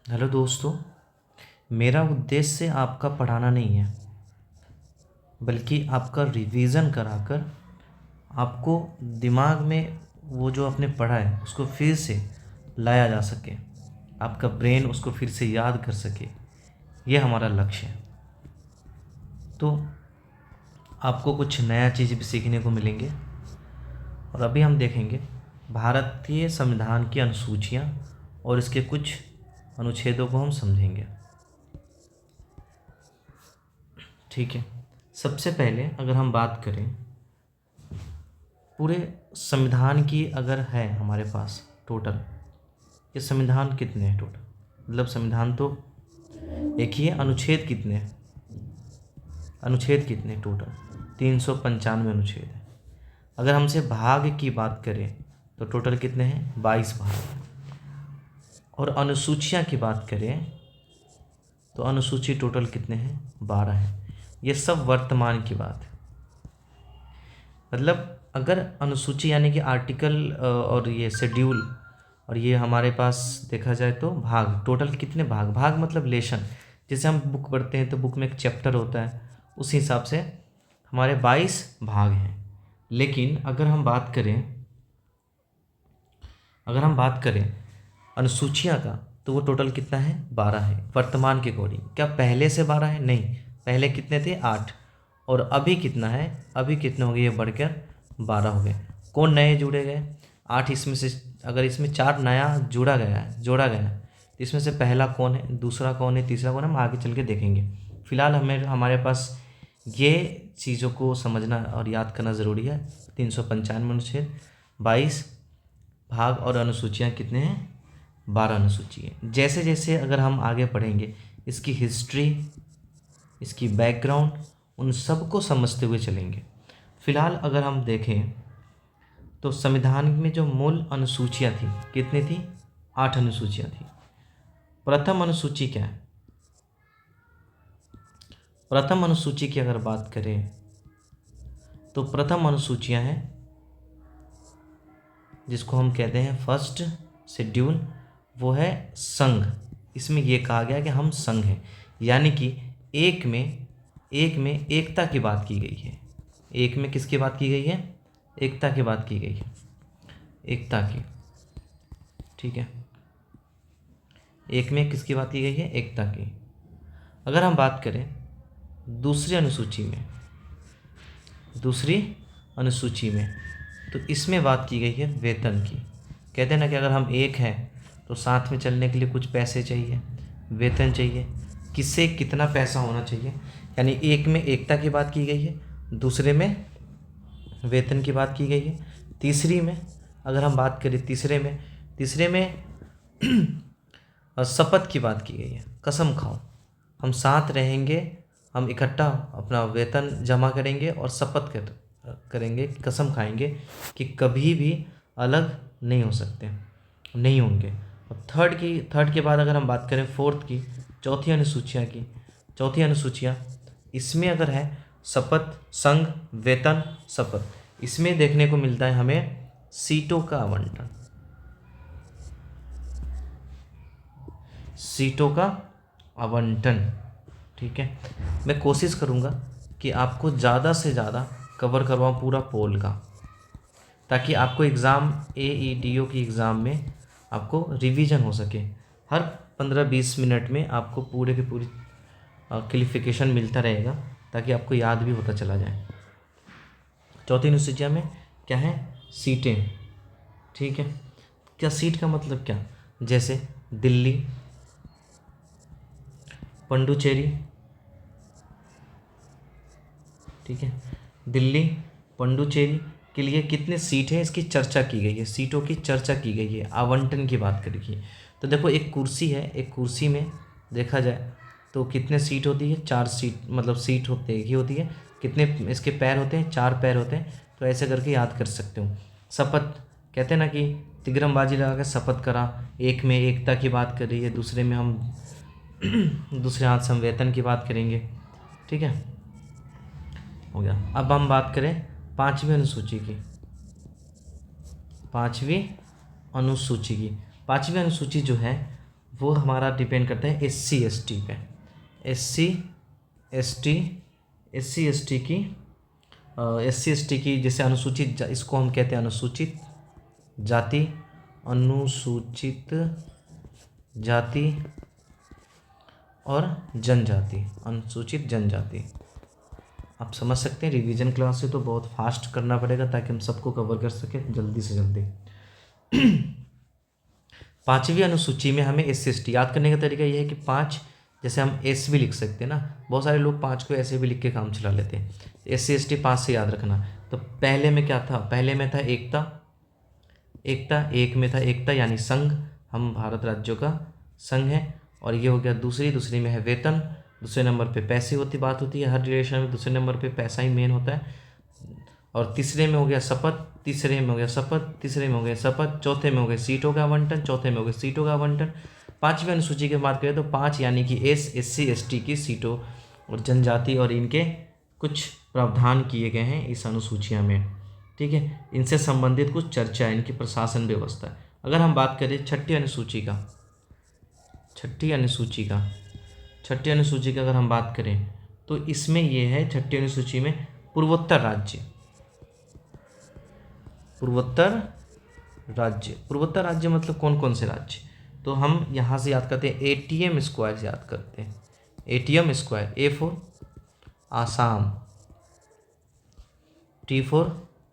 Hello दोस्तों। मेरा उद्देश्य आपका पढ़ाना नहीं है, बल्कि आपका रिवीजन कराकर आपको दिमाग में वो जो आपने पढ़ा है उसको फिर से लाया जा सके, आपका ब्रेन उसको फिर से याद कर सके। ये हमारा लक्ष्य है। तो आपको कुछ नया चीज़ भी सीखने को मिलेंगे। और अभी हम देखेंगे भारतीय संविधान की अनुसूचियाँ और इसके कुछ अनुच्छेदों को हम समझेंगे। ठीक है। सबसे पहले अगर हम बात करें पूरे संविधान की, अगर है हमारे पास टोटल, ये संविधान कितने हैं टोटल, मतलब संविधान तो एक ही है, अनुच्छेद कितने हैं, अनुच्छेद कितने टोटल 395 अनुच्छेद है। अगर हमसे भाग की बात करें तो टोटल कितने हैं, 22 भाग हैं। और अनुसूचियाँ की बात करें तो अनुसूची टोटल कितने हैं, 12 हैं। ये सब वर्तमान की बात है। मतलब अगर अनुसूची यानी कि आर्टिकल और ये शेड्यूल और ये हमारे पास देखा जाए तो भाग, टोटल कितने भाग, भाग मतलब लेशन। जैसे हम बुक पढ़ते हैं तो बुक में एक चैप्टर होता है, उस हिसाब से हमारे 22 भाग हैं। लेकिन अगर हम बात करें अनुसूचियाँ का, तो वो टोटल कितना है, 12 है वर्तमान के अकॉर्डिंग। क्या पहले से 12 है? नहीं, पहले कितने थे, 8। और अभी कितना है, अभी कितने हो गए, ये बढ़कर 12 हो गए। कौन नए जुड़े गए, 8 इसमें से। अगर इसमें 4 नया जोड़ा गया है तो इसमें से पहला कौन है, दूसरा कौन है, तीसरा कौन है, हम आगे चल के देखेंगे। फिलहाल हमारे पास ये चीज़ों को समझना और याद करना ज़रूरी है। 395 अनुच्छेद, 22 भाग और अनुसूचियाँ कितने हैं, 12 अनुसूची है। जैसे जैसे अगर हम आगे पढ़ेंगे इसकी हिस्ट्री, इसकी बैकग्राउंड, उन सब को समझते हुए चलेंगे। फिलहाल अगर हम देखें तो संविधान में जो मूल अनुसूचियाँ थी कितनी थी, 8 अनुसूचियाँ थी। प्रथम अनुसूची क्या है, प्रथम अनुसूची की अगर बात करें तो प्रथम अनुसूचियाँ हैं जिसको हम कहते हैं फर्स्ट शेड्यूल, वो है संघ। इसमें यह कहा गया कि हम संघ हैं, यानी कि एक में एकता की बात की गई है। एक में किसकी बात की गई है, एकता की बात की गई है, एकता की। ठीक है, एक में किसकी बात की गई है, एकता की। अगर हम बात करें दूसरी अनुसूची में तो इसमें बात की गई है वेतन की। कहते हैं ना कि अगर हम एक हैं तो साथ में चलने के लिए कुछ पैसे चाहिए, वेतन चाहिए। किससे कितना पैसा होना चाहिए, यानी एक में एकता की बात की गई है, दूसरे में वेतन की बात की गई है। तीसरी में अगर हम बात करें, तीसरे में शपथ की बात की गई है, कसम खाओ हम साथ रहेंगे, हम इकट्ठा अपना वेतन जमा करेंगे और शपथ करेंगे, कसम खाएंगे कि कभी भी अलग नहीं हो सकते, नहीं होंगे। और थर्ड के बाद अगर हम बात करें फोर्थ की, चौथी अनुसूचियाँ, इसमें अगर है शपथ, संघ, वेतन, शपथ, इसमें देखने को मिलता है हमें सीटों का आवंटन, सीटों का आवंटन। ठीक है, मैं कोशिश करूँगा कि आपको ज़्यादा से ज़्यादा कवर करवाऊँ पूरा पोल का, ताकि आपको एग्ज़ाम AEDO की एग्ज़ाम में आपको रिवीजन हो सके। हर 15-20 मिनट में आपको पूरे की पूरी क्लिफिकेशन मिलता रहेगा, ताकि आपको याद भी होता चला जाए। चौथी अनुसूचिया में क्या है, सीटें। ठीक है, क्या सीट का मतलब क्या, जैसे दिल्ली, पुडुचेरी, ठीक है, दिल्ली पुडुचेरी के लिए कितने सीट है, इसकी चर्चा की गई है, सीटों की चर्चा की गई है, आवंटन की बात करी। तो देखो एक कुर्सी है, एक कुर्सी में देखा जाए तो कितने सीट होती है, 4 सीट, मतलब सीट होती ही होती है। कितने इसके पैर होते हैं, 4 पैर होते हैं। तो ऐसे करके याद कर सकते हो। शपथ, कहते हैं ना कि तिग्रमबाजी लगा के शपथ करा, एक में एकता की बात कर रही है, दूसरे में हम दूसरे हाथ से हम वेतन की बात करेंगे। ठीक है, हो गया। अब हम बात करें पांचवी अनुसूची की। पांचवी अनुसूची जो है वो हमारा डिपेंड करता है SC ST पे। SC ST की SC ST की जैसे अनुसूचित इसको हम कहते हैं अनुसूचित जाति, अनुसूचित जाति और जनजाति, अनुसूचित जनजाति। आप समझ सकते हैं रिवीजन क्लास से तो बहुत फास्ट करना पड़ेगा ताकि हम सबको कवर कर सकें जल्दी से जल्दी। 5वीं अनुसूची में हमें SC ST याद करने का तरीका यह है कि 5 जैसे हम S भी लिख सकते हैं ना, बहुत सारे लोग 5 को ऐसे भी लिख के काम चला लेते हैं। SC ST 5 से याद रखना। तो पहले में क्या था, पहले में था एकता, एक में था एकता यानी संघ, हम भारत राज्यों का संघ है, और ये हो गया दूसरी में है वेतन, दूसरे नंबर पे पैसे बात होती है हर रिलेशन में, दूसरे नंबर पे पैसा ही मेन होता है, और तीसरे में हो गया शपथ, तीसरे में हो गया शपथ, चौथे में हो गया सीटों का आवंटन, 5वीं अनुसूची की बात करें तो 5 यानी कि SC ST की सीटों और जनजाति और इनके कुछ प्रावधान किए गए हैं इस अनुसूचियाँ में, ठीक है। इनसे संबंधित कुछ चर्चा है, इनकी प्रशासन व्यवस्था। अगर हम बात करें छठी अनुसूची का अगर हम बात करें तो इसमें ये है छठी अनुसूची में पूर्वोत्तर राज्य मतलब कौन कौन से राज्य, तो हम यहाँ से याद करते हैं ATM स्क्वायर से याद करते हैं। ATM square, A for Assam, T for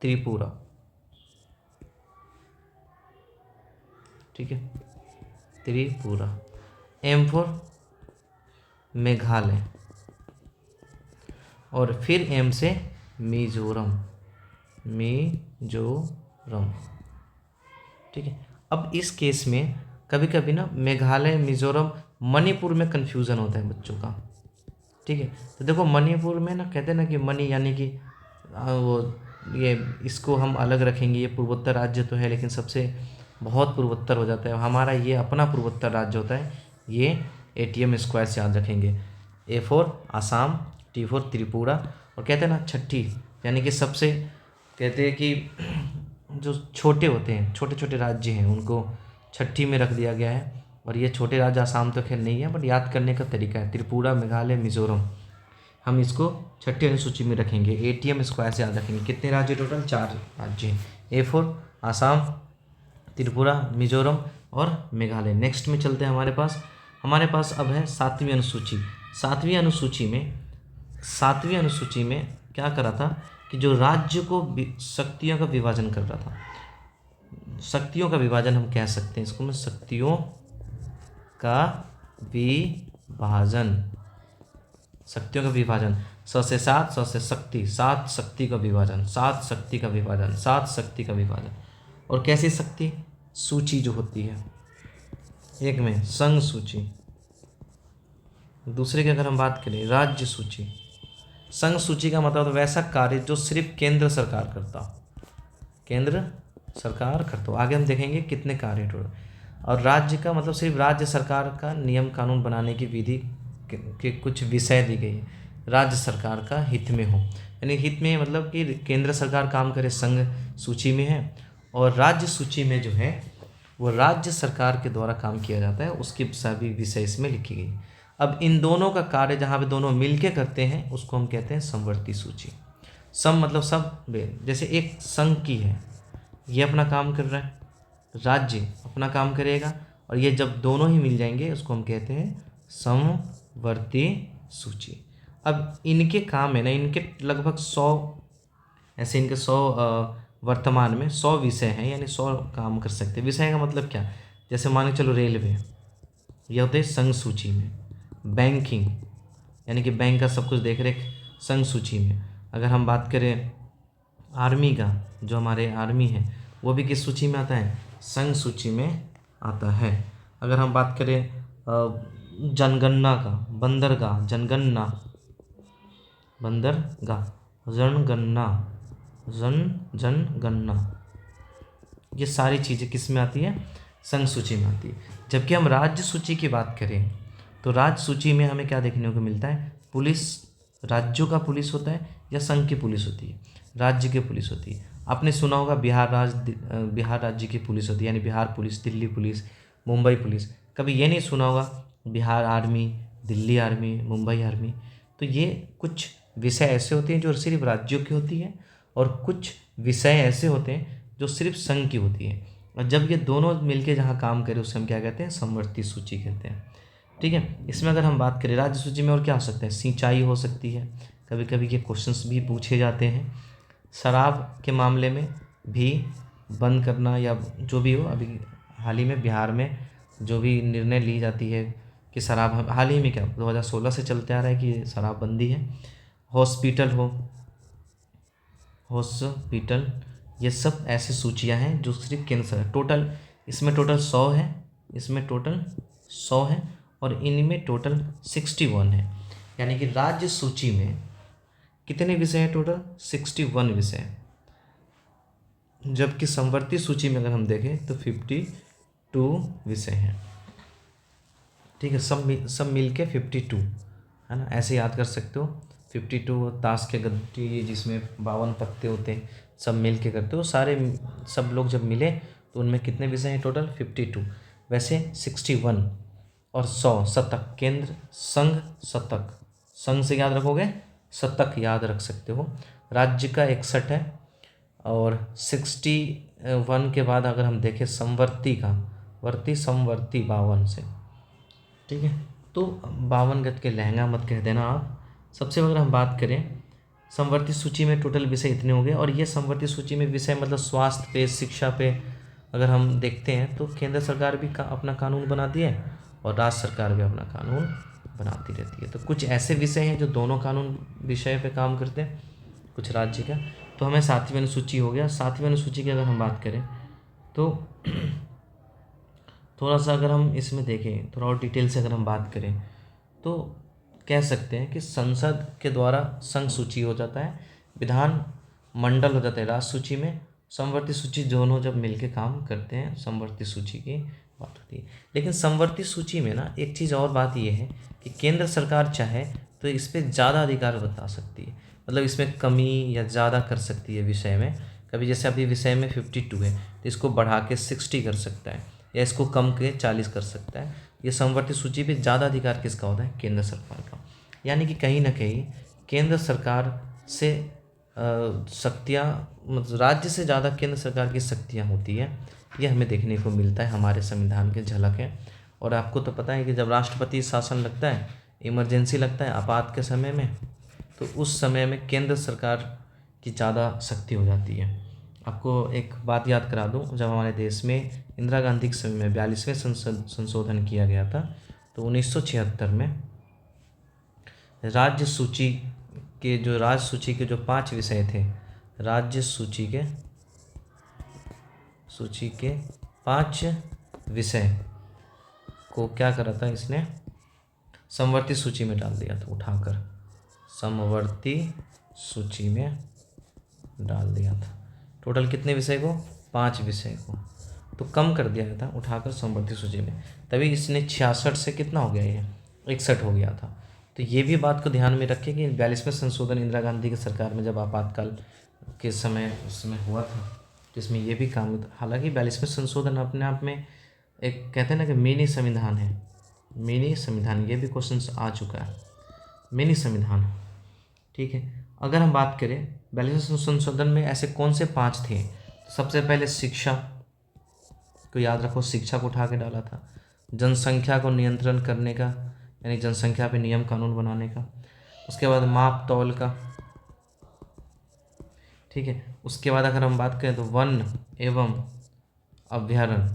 Tripura, ठीक है, त्रिपुरा, M फॉर मेघालय, और फिर M से मिजोरम, ठीक है। अब इस केस में कभी कभी ना मेघालय, मिजोरम, मणिपुर में कन्फ्यूज़न होता है बच्चों का, ठीक है। तो देखो मणिपुर में ना कहते हैं ना कि मणि यानी कि वो ये इसको हम अलग रखेंगे, ये पूर्वोत्तर राज्य तो है लेकिन सबसे बहुत पूर्वोत्तर हो जाता है, हमारा ये अपना पूर्वोत्तर राज्य होता है, ये ATM स्क्वायर से याद रखेंगे। A for Assam, T for Tripura, और कहते हैं ना छठी यानी कि सबसे कहते हैं कि जो छोटे होते हैं, छोटे छोटे राज्य हैं उनको छठी में रख दिया गया है, और ये छोटे राज्य आसाम तो खैर नहीं है बट याद करने का तरीका है, त्रिपुरा, मेघालय, मिजोरम, हम इसको छठी अनुसूची में रखेंगे, ATM स्क्वायर से याद रखेंगे। कितने राज्य टोटल, 4 राज्य हैं, A फॉर आसाम, त्रिपुरा, मिजोरम और मेघालय। नेक्स्ट में चलते हैं हमारे पास अब है 7वीं अनुसूची। 7वीं अनुसूची में क्या करा था कि जो राज्य को शक्तियों का विभाजन कर रहा था, शक्तियों का विभाजन हम कह सकते हैं इसको में, शक्तियों का विभाजन, 100 से 7, 100 से शक्ति, 7 शक्ति का विभाजन, और कैसी शक्ति, सूची जो होती है, एक में संघ सूची, दूसरे की अगर हम बात करें राज्य सूची। संघ सूची का मतलब वैसा कार्य जो सिर्फ केंद्र सरकार करता हो, आगे हम देखेंगे कितने कार्य टोटल, और राज्य का मतलब सिर्फ राज्य सरकार का नियम कानून बनाने की विधि के कुछ विषय दी गई है, राज्य सरकार का हित में हो, यानी हित में मतलब कि केंद्र सरकार काम करे, संघ सूची में है, और राज्य सूची में जो है वो राज्य सरकार के द्वारा काम किया जाता है, उसकी सभी विषय इसमें लिखी गई। अब इन दोनों का कार्य जहाँ पे दोनों मिलके करते हैं उसको हम कहते हैं समवर्ती सूची। सम मतलब सब, जैसे एक संघ की है, ये अपना काम कर रहा है, राज्य अपना काम करेगा, और ये जब दोनों ही मिल जाएंगे उसको हम कहते हैं समवर्ती सूची। अब इनके काम है ना, इनके लगभग 100 ऐसे, इनके 100 वर्तमान में 100 विषय हैं, यानी 100 काम कर सकते हैं। विषय का मतलब क्या, जैसे मान के चलो रेलवे, यह होते हैं संघ सूची में, बैंकिंग यानी कि बैंक का सब कुछ देख रेख संघ सूची में। अगर हम बात करें आर्मी का, जो हमारे आर्मी है वो भी किस सूची में आता है, संघ सूची में आता है। अगर हम बात करें जनगणना का, बंदरगाह, जनगणना, जनगणना, ये सारी चीज़ें किस में आती है, संघ सूची में आती है। जबकि हम राज्य सूची की बात करें तो राज्य सूची में हमें क्या देखने को मिलता है, पुलिस, राज्यों का पुलिस होता है या संघ की पुलिस होती है, राज्य की पुलिस होती है। आपने सुना होगा बिहार राज्य की पुलिस होती है, यानी Bihar police, Delhi police, Mumbai police, कभी ये नहीं सुना होगा Bihar army, Delhi army, Mumbai army. तो ये कुछ विषय ऐसे होते हैं जो सिर्फ राज्यों की होती है, और कुछ विषय ऐसे होते हैं जो सिर्फ संघ की होती है। और जब ये दोनों मिलके जहाँ काम करें उसे हम क्या कहते हैं, समवर्ती सूची कहते हैं। ठीक है, इसमें अगर हम बात करें राज्य सूची में और क्या हो सकता है, सिंचाई हो सकती है, कभी कभी ये क्वेश्चंस भी पूछे जाते हैं। शराब के मामले में भी बंद करना या जो भी हो, अभी हाल ही में बिहार में जो भी निर्णय ली जाती है कि शराब, हाल ही में क्या 2016 से चलते आ रहा है कि शराबबंदी है। हॉस्पिटल, ये सब ऐसी सूचियां हैं जो सिर्फ केंद्र सरकार, टोटल इसमें टोटल 100 है, इसमें टोटल 100 है, और इनमें टोटल 61 है। यानी कि राज्य सूची में कितने विषय हैं, टोटल 61 विषय हैं। जबकि समवर्ती सूची में अगर हम देखें तो 52 विषय हैं। ठीक है, सब मिल के 52 है ना, ऐसे याद कर सकते हो। 52 ताश के गद्दी जिसमें 52 पत्ते होते हैं, सब मिल के करते हो, सब लोग जब मिले तो उनमें कितने विषय हैं, टोटल 52। वैसे 61 और 100 शतक, केंद्र संघ शतक, संघ से याद रखोगे शतक याद रख सकते हो। राज्य का 61 है, और 61 के बाद अगर हम देखें समवर्ती का, समवर्ती 52 से। ठीक है, तो 52 गज के लहंगा मत कह देना आप। सबसे अगर हम बात करें समवर्ती सूची में टोटल विषय इतने हो गए, और ये समवर्ती सूची में विषय मतलब स्वास्थ्य पे, शिक्षा पे अगर हम देखते हैं तो केंद्र सरकार भी अपना कानून बनाती है और राज्य सरकार भी अपना कानून बनाती रहती है। तो कुछ ऐसे विषय हैं जो दोनों कानून विषय पे काम करते हैं, कुछ राज्य का। तो हमें 7वीं अनुसूची हो गया। 7वीं अनुसूची की अगर हम बात करें तो थोड़ा सा अगर हम इसमें देखें, थोड़ा और डिटेल से अगर हम बात करें तो कह सकते हैं कि संसद के द्वारा संघ सूची हो जाता है, विधान मंडल हो जाता है राज्य सूची में, समवर्ती सूची दोनों जब मिलके काम करते हैं समवर्ती सूची की बात होती है। लेकिन समवर्ती सूची में ना एक चीज़ और बात ये है कि केंद्र सरकार चाहे तो इस पर ज़्यादा अधिकार बता सकती है, मतलब इसमें कमी या ज़्यादा कर सकती है विषय में। कभी जैसे अभी विषय में 52 है तो इसको बढ़ा के 60 कर सकता है, या इसको कम के 40 कर सकता है। ये समवर्ती सूची पे ज़्यादा अधिकार किसका होता है, केंद्र सरकार का। यानी कि कहीं ना कहीं केंद्र सरकार से शक्तियाँ, मतलब राज्य से ज़्यादा केंद्र सरकार की शक्तियाँ होती है, ये हमें देखने को मिलता है, हमारे संविधान के झलक है। और आपको तो पता है कि जब राष्ट्रपति शासन लगता है, इमरजेंसी लगता है आपात के समय में, तो उस समय में केंद्र सरकार की ज़्यादा शक्ति हो जाती है। आपको एक बात याद करा दूं, जब हमारे देश में इंदिरा गांधी के समय में 42वें संशोधन किया गया था, तो 1976 में राज्य सूची के जो 5 विषय थे, राज्य सूची के 5 विषय को क्या करा था इसने, समवर्ती सूची में डाल दिया था, उठाकर समवर्ती सूची में डाल दिया था। टोटल कितने विषय को, 5 विषय को, तो कम कर दिया गया था उठाकर समवर्ती सूची में। तभी इसने 66 से कितना हो गया, ये 61 हो गया था। तो ये भी बात को ध्यान में रखें कि 42वें संशोधन इंदिरा गांधी की सरकार में जब आपातकाल के समय उसमें हुआ था, तो इसमें ये भी काम, हालांकि 42वें संशोधन अपने आप में एक कहते हैं ना कि मिनी संविधान है, मिनी संविधान, ये भी क्वेश्चन आ चुका है, मिनी संविधान। ठीक है, अगर हम बात करें 42वें संशोधन में ऐसे कौन से 5 थे, तो सबसे पहले शिक्षा को याद रखो, शिक्षा को उठा के डाला था। जनसंख्या को नियंत्रण करने का, यानी जनसंख्या पे नियम कानून बनाने का। उसके बाद माप तौल का। ठीक है, उसके बाद अगर हम बात करें तो वन एवं अभ्यारण्य,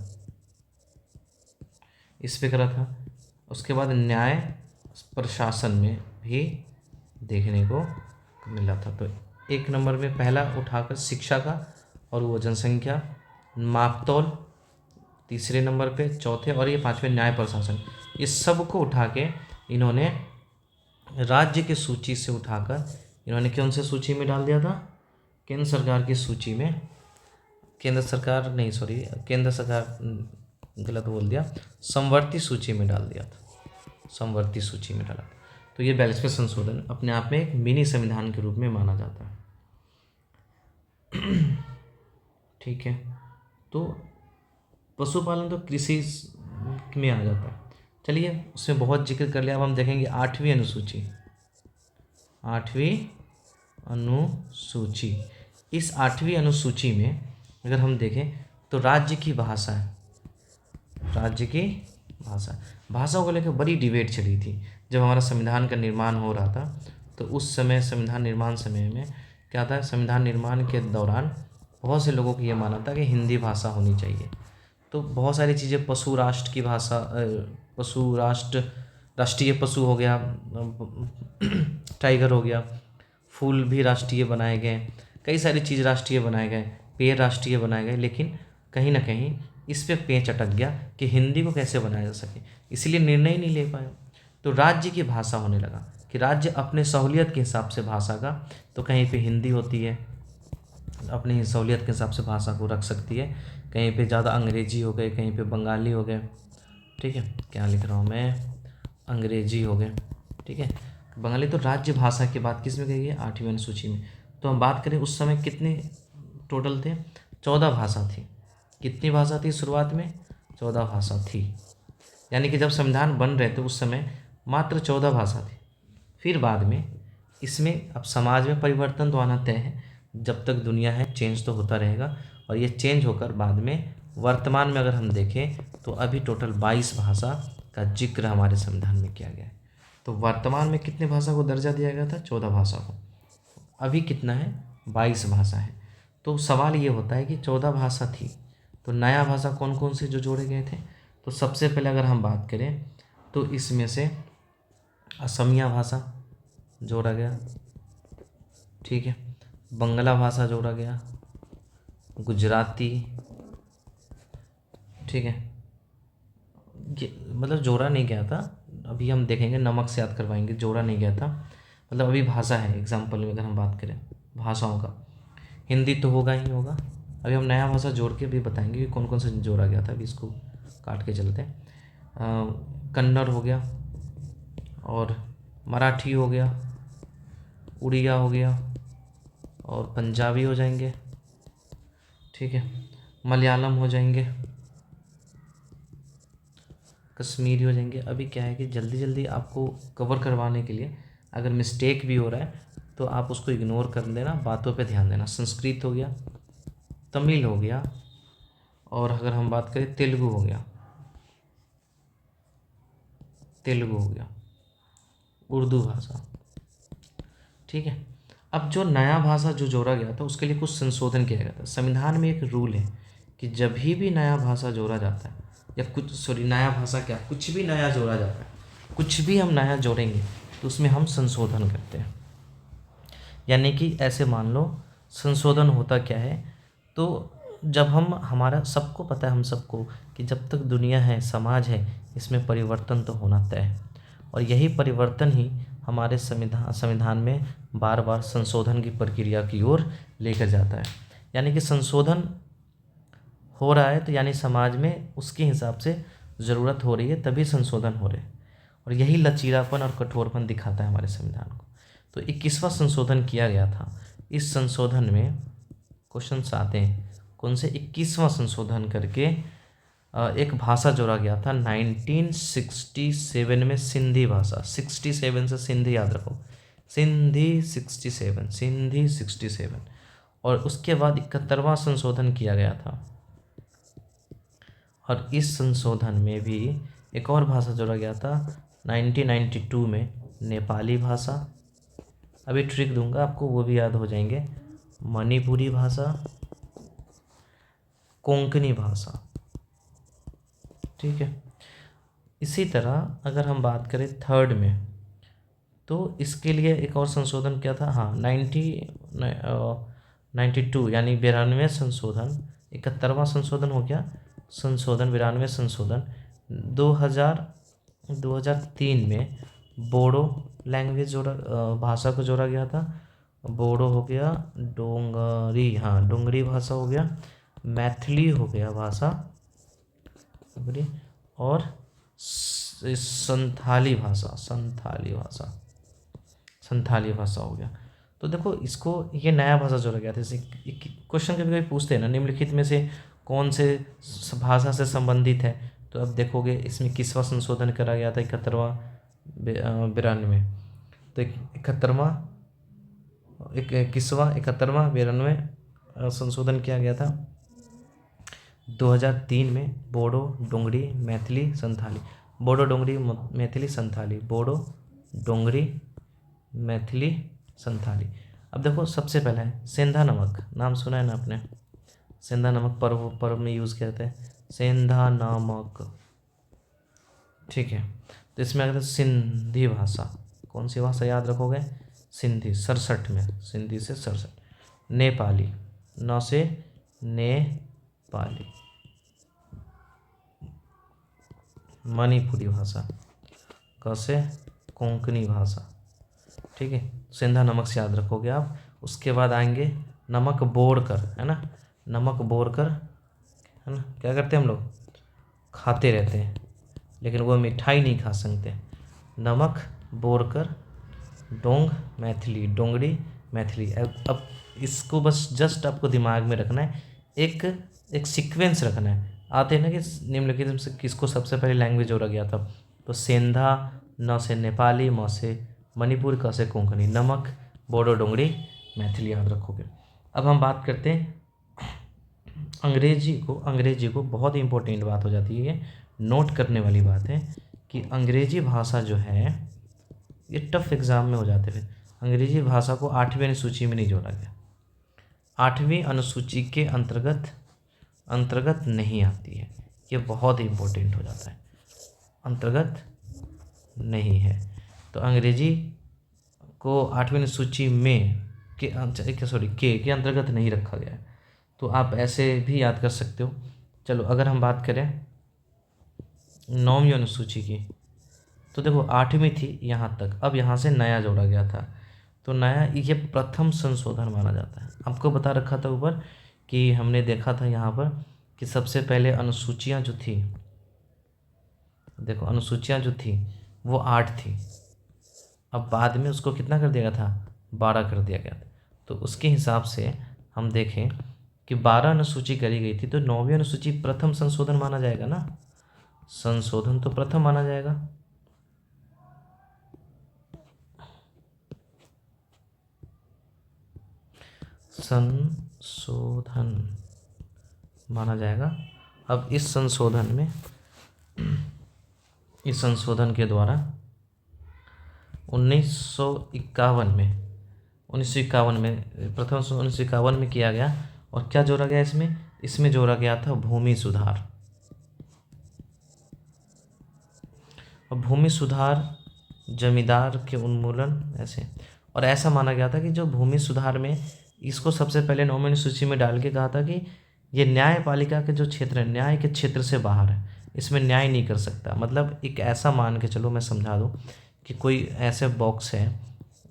इस पे करा था। उसके बाद न्याय प्रशासन में भी देखने को मिला था। तो 1 नंबर में पहला उठाकर शिक्षा का, और वो जनसंख्या, मापतौल तीसरे नंबर पे, चौथे और ये 5वें न्याय प्रशासन। ये सब को उठा के इन्होंने राज्य की सूची से उठाकर इन्होंने कौन से सूची में डाल दिया था, केंद्र सरकार की सूची में, केंद्र सरकार गलत बोल दिया, समवर्ती सूची में डाल दिया था, समवर्ती सूची में डाला। तो ये 42वें संशोधन अपने आप में एक मिनी संविधान के रूप में माना जाता है। ठीक है, तो पशुपालन तो कृषि में आ जाता है। चलिए, उसमें बहुत जिक्र कर लिया। अब हम देखेंगे 8वीं अनुसूची। 8वीं अनुसूची, इस 8वीं अनुसूची में अगर हम देखें तो राज्य की भाषा है, राज्य की भाषा, भाषाओं को लेकर बड़ी डिबेट चली थी। जब हमारा संविधान का निर्माण हो रहा था तो उस समय संविधान निर्माण समय में क्या था, संविधान निर्माण के दौरान बहुत से लोगों को ये माना था कि हिंदी भाषा होनी चाहिए। तो बहुत सारी चीज़ें, पशु राष्ट्र की भाषा, पशु राष्ट्र, राष्ट्रीय पशु हो गया, टाइगर हो गया, फूल भी राष्ट्रीय बनाए गए, कई सारी चीज़ राष्ट्रीय बनाए गए, पेड़ राष्ट्रीय बनाए गए, लेकिन कहीं ना कहीं इस पे पेंच अटक गया कि हिंदी को कैसे बनाया जा सके, इसलिए निर्णय नहीं ले पाए। तो राज्य की भाषा होने लगा कि राज्य अपने सहूलियत के हिसाब से भाषा का, तो कहीं पे हिंदी होती है, अपनी सहूलियत के हिसाब से भाषा को रख सकती है, कहीं पे ज़्यादा अंग्रेजी हो गए, कहीं पे बंगाली हो गए, ठीक है, क्या लिख रहा हूँ मैं, अंग्रेजी हो गए, ठीक है, बंगाली। तो राज्य भाषा की बात किस में कही है, 8वीं अनुसूची में। तो हम बात करें उस समय कितने टोटल थे, 14 भाषा थी। कितनी भाषा थी शुरुआत में, 14 भाषा थी। यानी कि जब संविधान बन रहे थे उस समय मात्र 14 भाषा थी। फिर बाद में इसमें अब समाज में परिवर्तन तो आना तय है, जब तक दुनिया है चेंज तो होता रहेगा, और ये चेंज होकर बाद में वर्तमान में अगर हम देखें तो अभी टोटल 22 भाषा का जिक्र हमारे संविधान में किया गया है। तो वर्तमान में कितने भाषा को दर्जा दिया गया था, 14 भाषा को, अभी कितना है, 22 भाषा है। तो सवाल ये होता है कि 14 भाषा थी, तो नया भाषा कौन कौन से जो जोड़े गए थे। तो सबसे पहले अगर हम बात करें तो इसमें से असमिया भाषा जोड़ा गया, ठीक है, बंगला भाषा जोड़ा गया, गुजराती, ठीक है, ये मतलब जोड़ा नहीं गया था, अभी हम देखेंगे, नमक से याद करवाएंगे, जोड़ा नहीं गया था, मतलब अभी भाषा है। एग्जाम्पल में अगर हम बात करें भाषाओं का, हिंदी तो होगा ही होगा, अभी हम नया भाषा जोड़ के भी बताएंगे कि कौन कौन सा जोड़ा गया था, अभी इसको काट के चलते हैं। कन्नड़ हो गया, और मराठी हो गया, उड़िया हो गया, और पंजाबी हो जाएंगे, ठीक है, मलयालम हो जाएंगे, कश्मीरी हो जाएंगे। अभी क्या है कि जल्दी जल्दी आपको कवर करवाने के लिए अगर मिस्टेक भी हो रहा है तो आप उसको इग्नोर कर देना, बातों पे ध्यान देना। संस्कृत हो गया, तमिल हो गया, और अगर हम बात करें तेलुगु हो गया, तेलुगु हो गया, उर्दू भाषा, ठीक है। अब जो नया भाषा जो जोड़ा गया था उसके लिए कुछ संशोधन किया गया था। संविधान में एक रूल है कि जब भी नया भाषा जोड़ा जाता है, या नया भाषा क्या, कुछ भी नया जोड़ा जाता है, कुछ भी हम नया जोड़ेंगे तो उसमें हम संशोधन करते हैं। यानी कि ऐसे मान लो, संशोधन होता क्या है, तो जब हम, हमारा सबको पता है, हम सबको, कि जब तक दुनिया है, समाज है, इसमें परिवर्तन तो होना तय है, और यही परिवर्तन ही हमारे संविधान में बार बार संशोधन की प्रक्रिया की ओर लेकर जाता है। यानी कि संशोधन हो रहा है तो यानी समाज में उसके हिसाब से ज़रूरत हो रही है, तभी संशोधन हो रहे हैं, और यही लचीलापन और कठोरपन दिखाता है हमारे संविधान को। तो 21वां संशोधन किया गया था। इस संशोधन में क्वेश्चंस आते हैं, कौन से, 21वां संशोधन करके एक भाषा जोड़ा गया था 1967 में, सिंधी भाषा। 67 से सिंधी याद रखो, सिंधी 67, सिंधी 67। और उसके बाद 71वां संशोधन किया गया था, और इस संशोधन में भी एक और भाषा जोड़ा गया था 1992 में, नेपाली भाषा। अभी ट्रिक दूंगा आपको, वो भी याद हो जाएंगे, मणिपुरी भाषा, कोंकणी भाषा, ठीक है। इसी तरह अगर हम बात करें थर्ड में, तो इसके लिए एक और संशोधन क्या था, हाँ, 92 यानी 92 संशोधन, 71वां संशोधन हो गया, संशोधन 92 संशोधन 2003 में बोडो लैंग्वेज जोड़ा, भाषा को जोड़ा गया था। बोडो हो गया, डोंगरी, हाँ, डोंगरी भाषा हो गया, मैथिली हो गया भाषा, और संथाली भाषा, संथाली भाषा हो गया। तो देखो, इसको, ये नया भाषा जोड़ा गया था। जैसे क्वेश्चन कभी कभी पूछते हैं ना, निम्नलिखित में से कौन से भाषा से संबंधित है, तो अब देखोगे इसमें किसवा संशोधन करा गया था 71वां 92। तो 71वां एक किसवा 71वां 92 संशोधन किया गया था 2003 में। बोडो डोंगरी मैथिली संथाली, बोडो डोंगरी मैथिली संथाली, बोडो डोंगरी मैथिली संथाली। अब देखो सबसे पहला है सेंधा नमक, नाम सुना है ना आपने, सेंधा नमक पर्व में यूज़ किया जाता है, सेंधा नमक, ठीक है। तो इसमें अगर सिंधी भाषा, कौन सी भाषा याद रखोगे, सिंधी 67 में, सिंधी से 67, नेपाली 9 से नेपाली, मणिपुरी भाषा, क से कोंकणी भाषा, ठीक है। सेंधा नमक से याद रखोगे आप। उसके बाद आएंगे नमक बोड़कर, है ना, नमक बोड़कर, है ना, क्या करते हैं हम लोग, खाते रहते हैं लेकिन वो मिठाई नहीं खा सकते। नमक बोड़कर डोंग मैथिली, डोंगरी मैथिली। अब इसको बस जस्ट आपको दिमाग में रखना है, एक सीक्वेंस रखना है। आते हैं ना कि निम्नलिखित में से किसको सबसे पहले लैंग्वेज जोड़ा गया था, तो सेंधा, न से नेपाली, म से मणिपुर, क से कोंकणी, नमक बोडो डोंगरी मैथिली याद रखोगे। अब हम बात करते हैं अंग्रेजी को बहुत ही इंपॉर्टेंट बात हो जाती है, ये नोट करने वाली बात है कि अंग्रेजी भाषा जो है ये टफ एग्ज़ाम में हो जाते थे। अंग्रेजी भाषा को 8वीं अनुसूची में नहीं जोड़ा गया, 8वीं अनुसूची के अंतर्गत नहीं आती है, ये बहुत ही इम्पोर्टेंट हो जाता है, अंतर्गत नहीं है। तो अंग्रेजी को 8वीं अनुसूची में के अंतर्गत नहीं रखा गया है। तो आप ऐसे भी याद कर सकते हो। चलो अगर हम बात करें 9वीं अनुसूची की, तो देखो 8वीं थी यहाँ तक, अब यहाँ से नया जोड़ा गया था। तो नया ये प्रथम संशोधन माना जाता है। आपको बता रखा था ऊपर कि हमने देखा था यहाँ पर कि सबसे पहले अनुसूचियाँ जो थी, देखो अनुसूचियाँ जो थी वो 8 थी, अब बाद में उसको कितना कर दिया गया था, 12 कर दिया गया था। तो उसके हिसाब से हम देखें कि 12 अनुसूची करी गई थी, तो 9वीं अनुसूची प्रथम संशोधन माना जाएगा ना, संशोधन तो प्रथम माना जाएगा। संशोधन माना जाएगा। अब इस संशोधन के द्वारा 1951 में प्रथम 1951 में किया गया। और क्या जोड़ा गया इसमें जोड़ा गया था भूमि सुधार। और भूमि सुधार, जमींदार के उन्मूलन, ऐसा माना गया था कि जो भूमि सुधार में इसको सबसे पहले 9वीं अनुसूची में डाल के कहा था कि ये न्यायपालिका के जो क्षेत्र है, न्याय के क्षेत्र से बाहर है, इसमें न्याय नहीं कर सकता। मतलब एक ऐसा मान के चलो, मैं समझा दूँ कि कोई ऐसे बॉक्स है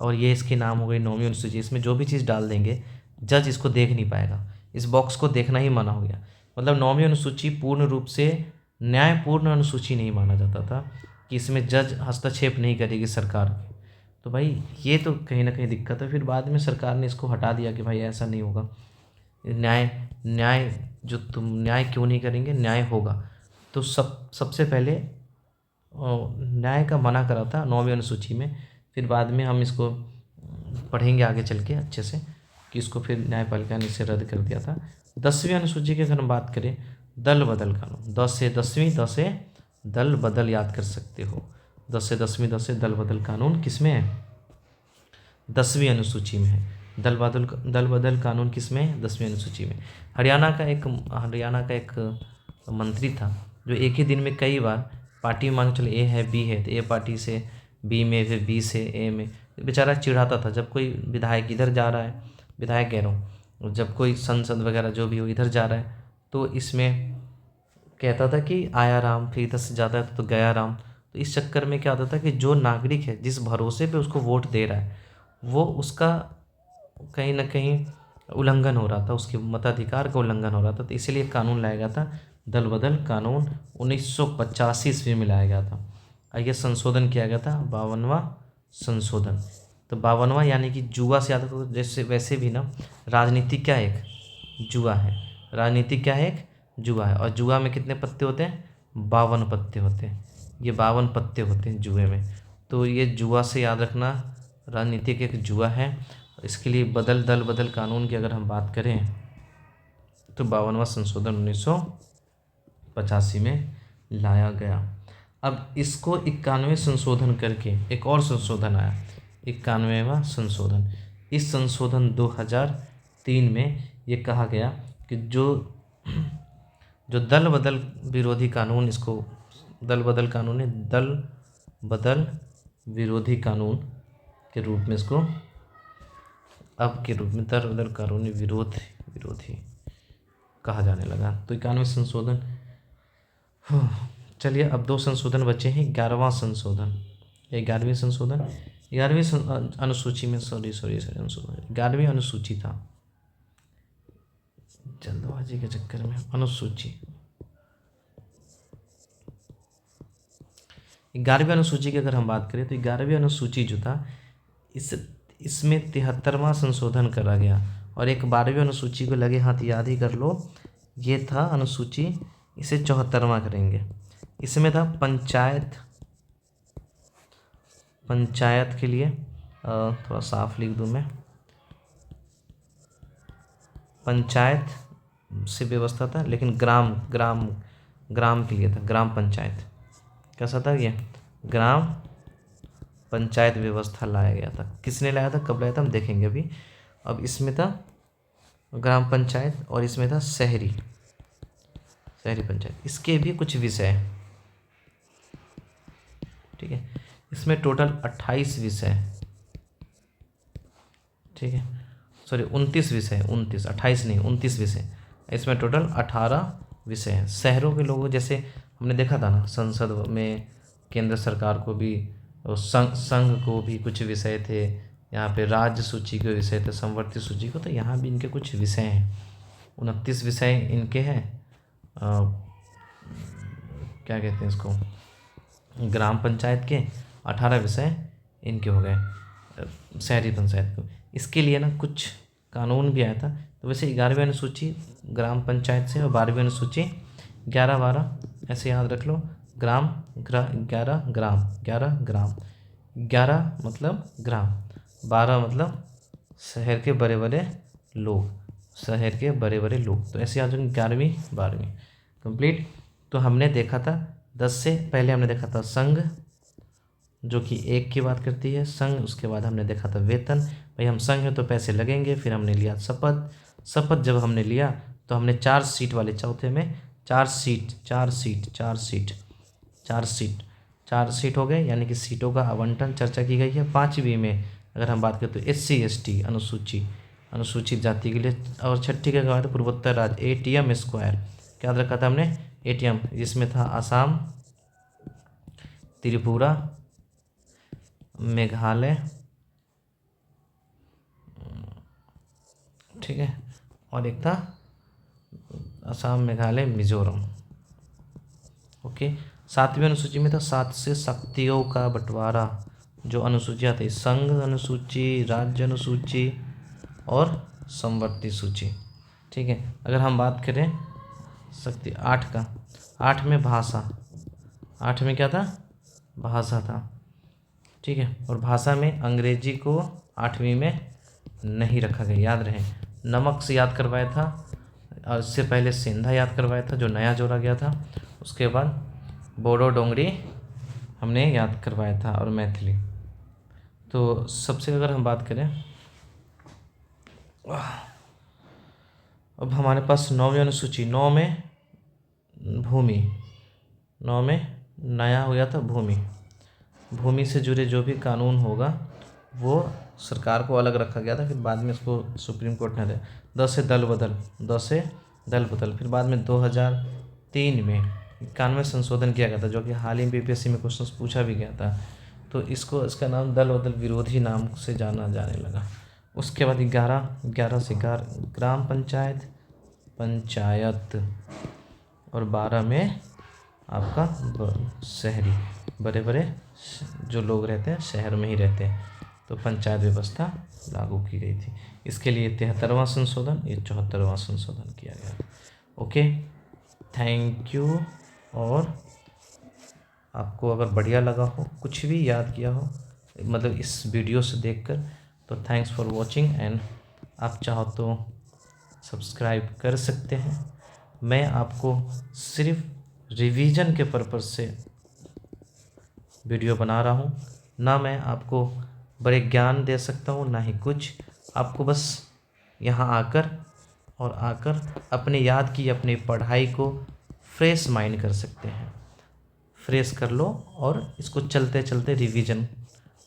और ये इसके नाम हो गई 9वीं अनुसूची, इसमें जो भी चीज़ डाल देंगे जज इसको देख नहीं पाएगा, इस बॉक्स को देखना ही मना हो गया। मतलब 9वीं अनुसूची पूर्ण रूप से न्यायपूर्ण अनुसूची नहीं माना जाता था कि इसमें जज हस्तक्षेप नहीं करेगी सरकार की। तो भाई ये तो कहीं ना कहीं दिक्कत है। फिर बाद में सरकार ने इसको हटा दिया कि भाई ऐसा नहीं होगा, न्याय जो तुम न्याय क्यों नहीं करेंगे, न्याय होगा। तो सबसे पहले न्याय का मना करा था 9वीं अनुसूची में। फिर बाद में हम इसको पढ़ेंगे आगे चल के अच्छे से कि इसको फिर न्यायपालिका ने इसे रद्द कर दिया था। 10वीं अनुसूची की अगर हम बात करें, दल बदल कानून, 10 से 10वीं, 10 से दल बदल याद कर सकते हो, 10 से 10वीं, 10 से दल बदल कानून किस में है, 10वीं अनुसूची में है। दल बदल कानून किस में है, 10वीं अनुसूची में। हरियाणा का एक मंत्री था जो एक ही दिन में कई बार पार्टी, मान चलो ए है बी है, तो ए पार्टी से बी में, फिर बी से ए में, बेचारा चिढ़ाता था। जब कोई विधायक इधर जा रहा है, विधायक कह रहा हूँ, जब कोई संसद वगैरह जो भी हो इधर जा रहा है, तो इसमें कहता था कि आया राम, फिर इधर से जाता है तो गया राम। तो इस चक्कर में क्या होता था कि जो नागरिक है, जिस भरोसे पे उसको वोट दे रहा है, वो उसका कहीं ना कहीं उल्लंघन हो रहा था, उसके मताधिकार का उल्लंघन हो रहा था। तो इसीलिए कानून लाया गया था, दल बदल कानून 1985 ईस्वी में लाया गया था। यह संशोधन किया गया था, 52वां संशोधन। तो 52वां यानी कि जुआ से याद रखो। जैसे वैसे भी ना, राजनीति क्या है, एक जुआ है, राजनीति क्या है, एक जुआ है। और जुआ में कितने पत्ते होते हैं, 52 पत्ते होते हैं। ये 52 पत्ते होते हैं जुए में। तो ये जुआ से याद रखना, राजनीतिक एक जुआ है। इसके लिए दल बदल कानून की अगर हम बात करें तो 52वां संशोधन 1985 में लाया गया। अब इसको 91वें संशोधन करके एक और संशोधन आया, 91वां संशोधन। इस संशोधन 2003 में ये कहा गया कि जो दल बदल विरोधी कानून, इसको दल बदल कानून है, दल बदल विरोधी कानून के रूप में इसको अब के रूप में दल बदल कानून विरोधी कहा जाने लगा। तो 91वें संशोधन। चलिए अब 2 संशोधन बचे हैं। 11वां संशोधन, 11वीं संशोधन, 11वीं अनुसूची में संशोधन, 11वीं अनुसूची था, जल्दबाजी के चक्कर में अनुसूची, 11वीं अनुसूची की अगर हम बात करें तो 11वीं अनुसूची जो था इसमें 73वां संशोधन करा गया। और एक 12वीं अनुसूची को लगे हाथ याद ही कर लो, ये था अनुसूची, इसे 74वां करेंगे। इसमें था पंचायत के लिए, थोड़ा साफ लिख दूं मैं, पंचायत से व्यवस्था था, लेकिन ग्राम के लिए था, ग्राम पंचायत। कैसा था ये? ग्राम पंचायत व्यवस्था लाया गया था। किसने लाया था, कब लाया था, हम देखेंगे अभी। अब इसमें था ग्राम पंचायत और इसमें था शहरी पंचायत। इसके भी कुछ विषय हैं, ठीक है। इसमें टोटल 28 विषय हैं, ठीक है, सॉरी 29 विषय, 29, 28 नहीं, 29 विषय। इसमें टोटल 18 विषय हैं। शहरों के लोगों, जैसे हमने देखा था ना संसद में, केंद्र सरकार को भी और संघ को भी कुछ विषय थे। यहाँ पे राज्य सूची के विषय थे, संवर्ती सूची को, तो यहाँ भी इनके कुछ विषय हैं। 29 विषय इनके हैं। क्या कहते हैं इसको, ग्राम पंचायत के। 18 विषय इनके हो गए शहरी पंचायत को। इसके लिए ना कुछ कानून भी आया था। तो वैसे 11वीं अनुसूची ग्राम पंचायत से और 12वीं अनुसूची 11-12 ऐसे याद रख लो। 11 ग्राम, 11 मतलब ग्राम, 12 मतलब शहर के बड़े बड़े लोग, तो ऐसे याद रखें। 11वीं 12वीं कंप्लीट। तो हमने देखा था 10 से पहले हमने देखा था संघ, जो कि 1 की बात करती है संघ। उसके बाद हमने देखा था वेतन, भाई हम संघ हैं तो पैसे लगेंगे। फिर हमने लिया शपथ जब हमने लिया तो हमने 4 सीट वाले, चौथे में 4 सीट हो गए, यानी कि सीटों का आवंटन चर्चा की गई है। 5वीं में अगर हम बात करें तो SC ST अनुसूचित जाति के लिए। और 6ठी का कहा था पूर्वोत्तर राज्य, ATM स्क्वायर, क्या रखा था हमने, ATM, जिसमें था आसाम, त्रिपुरा, मेघालय, ठीक है, और एक था असम, मेघालय, मिजोरम। ओके। 7वीं अनुसूची में था 7 से शक्तियों का बंटवारा, जो अनुसूचियाँ थी, संघ अनुसूची, राज्य अनुसूची और संवर्ती सूची, ठीक है। अगर हम बात करें शक्ति 8 का, 8 में भाषा, 8 में क्या था, भाषा था, ठीक है। और भाषा में अंग्रेजी को 8वीं में नहीं रखा गया, याद रहे। नमक से याद करवाया था, और इससे पहले सिंधा याद करवाया था जो नया जोड़ा गया था। उसके बाद बोडो डोंगरी हमने याद करवाया था, और मैथिली। तो सबसे अगर हम बात करें, अब हमारे पास 9वीं अनुसूची, 9 में भूमि, 9 में नया हो गया था भूमि से जुड़े जो भी कानून होगा वो सरकार को अलग रखा गया था। फिर बाद में इसको सुप्रीम कोर्ट ने दिया। 10 से दल बदल, फिर बाद में 2003 में 91 संशोधन किया गया था, जो कि हाल ही में BPSC में क्वेश्चन पूछा भी गया था। तो इसका नाम दल बदल विरोधी नाम से जाना जाने लगा। उसके बाद 11 से ग्राम पंचायत, और 12 में आपका शहरी, बड़े जो लोग रहते हैं शहर में ही रहते हैं, तो पंचायत व्यवस्था लागू की गई थी। इसके लिए 73वां संशोधन, ये 74वां संशोधन किया गया। Okay, thank you. और आपको अगर बढ़िया लगा हो, कुछ भी याद किया हो मतलब इस वीडियो से देखकर, तो थैंक्स फॉर वॉचिंग। एंड आप चाहो तो सब्सक्राइब कर सकते हैं। मैं आपको सिर्फ रिवीजन के पर्पज़ से वीडियो बना रहा हूँ, ना मैं आपको बड़े ज्ञान दे सकता हूँ, ना ही कुछ। आपको बस यहाँ आकर अपने याद की अपनी पढ़ाई को फ्रेश माइंड कर सकते हैं, फ्रेश कर लो और इसको चलते चलते रिवीजन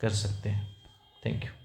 कर सकते हैं। Thank you.